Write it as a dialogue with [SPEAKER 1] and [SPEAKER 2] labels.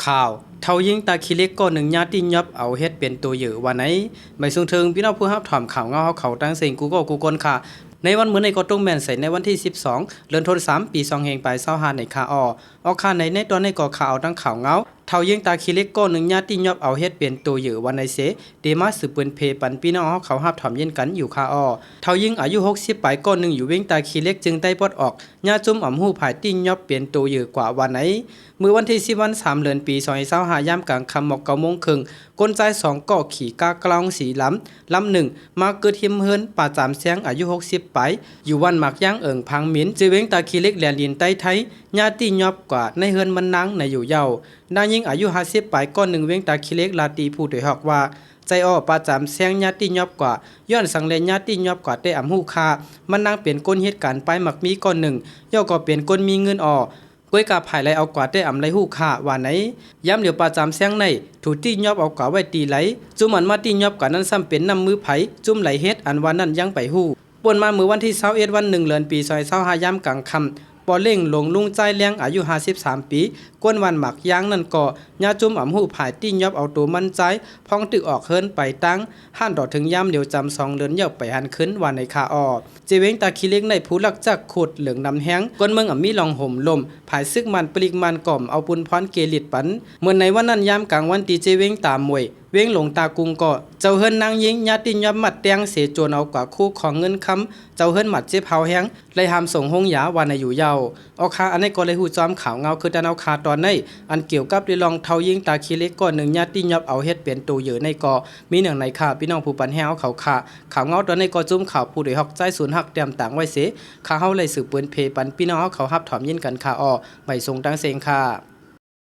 [SPEAKER 1] ข่าวเท่ายิงตาขี้เล็กก็หนึ่งญาติยับเอาเฮ็ดเป็นตัวอยู่วันไหนไม่สูงถึงพี่น้องผู้รับถามข่าวเงาเขาตั้งเสียงกูก็กูกนค่ะในวันมื้อในก็ต้องแม่นใส่ในวันที่12เดือนธันวาคมปี2เฮงไป25ในค่าออกค่าในตอนในก็ข่าวตั้งข่าวเงาเท่ายิงตาขี้เล็กก็หนึ่งญาติยับเอาเฮ็ดเป็นตัวอยู่วันในเสเดมาสืบปืนเพปันพี่น้องเขารับถามเย็นกันอยู่ค่าเท่ายิงอายุ60ปลายก็หนึ่งอยู่เว้งตาขี้เล็กจึงได้ปลดออกญาจุ่มอ่ำหู้ภายติ้งยับเป็นตัวอยู่กว่าวันไหนมื้อวันที่10วัน3เดือนปี2025ยามกลางค่ำหมอก9:30นก้นใจ2เกาะขี่กากลองสีลำหนึ่งมาเกิดหิมเฮินป่าจามแสงอายุ60ปลายอยู่วันหมักย่างเอิงพังหมินจือเว้งตาขี้เล็กแลนลินใต้ไทยญาติยอบกว่าในเฮินมันนางในอยู่เยาว์นางยิงอายุ50ปลายก้อนหนึ่งเว้งตาขี้เล็กลาตีผู้โดยหอกว่าใจอ้อป่าจามแสงญาติยอบกว่าย้อนสังเลญาติยอบกว่าได้อำหู้คามันนางเปลี่ยนก้นเหตุการณ์ไปหมักมีก้อนหนึ่งย่อก็เปลี่ยนก้นมีเงินก้วยกาภายไหลเอากว่าได้อำไรหู้ค่าว่าไหนย้ำเดี๋ยวป่าจามแสงในถูตี้ยอบเอากว่าไว้ตีไหลจุ่มมันมาตียอบกว่านั้นซ้ำเป็นน้ำมือไผจุ่มไหลเฮ็ดอันว่านั้นยังไปหู้ป่วนมามื้อวันที่21วัน1เดือนปี2025ยามกลางค่ำปอเล่งหลงลุงใจแรงอายุ53ปีกวนวันหมักยางนั่นก็ญาจุ่มอำหู้ภายตี้ยอบเอาตัวมั่นใจพ้องตึกออกเฮินไปตั้งห้านดอกถึงยามเดี๋ยวจำ2เดือนเยาไปหันขึ้นวันในคาเจเวงตาขี้เล็กในผู้ลักจักขุดเหลืองนำแห้งกวนเมืองมีลองห่มลมภายซึกมันปลิกมันก่อมเอาปุนพรเกลิดปันเมื่อในวันนั้นยามกลางวันตีเจเวงตามมวยเว้งหลงตากุงก็เจ้าเฮิรนนางยิงญาติยอบมัดแตงเสจวนเอากว่าคู่ของเงินคำเจ้าเฮิรนหมัดเจ็บเฮาแห้งเลยหามส่งห้องยาวันในอยู่เยาเอาคาอันนี้ก็เลยหูจอมข่าวเงาคือดันเอาคาตอนในอันเกี่ยวกับได้ลองเท่ายิงตาขี้เล็กก่อนหนึ่งญาติยอบเอาเฮ็ดเป็นตัวเยอะในก็มีหนึ่งในข่าพี่น้องผู้ปันแห้วเขาข่าวเงาตอนในก็จุ่มข่าวผู้โดยฮอกใจศูนย์หักเตรียมต่างไว้เสข่าวเฮาเลยสืบปืนเพปันพี่น้องเขาฮับถอมยินกันข่าไม่ทรงตั้งเสียงค่ะ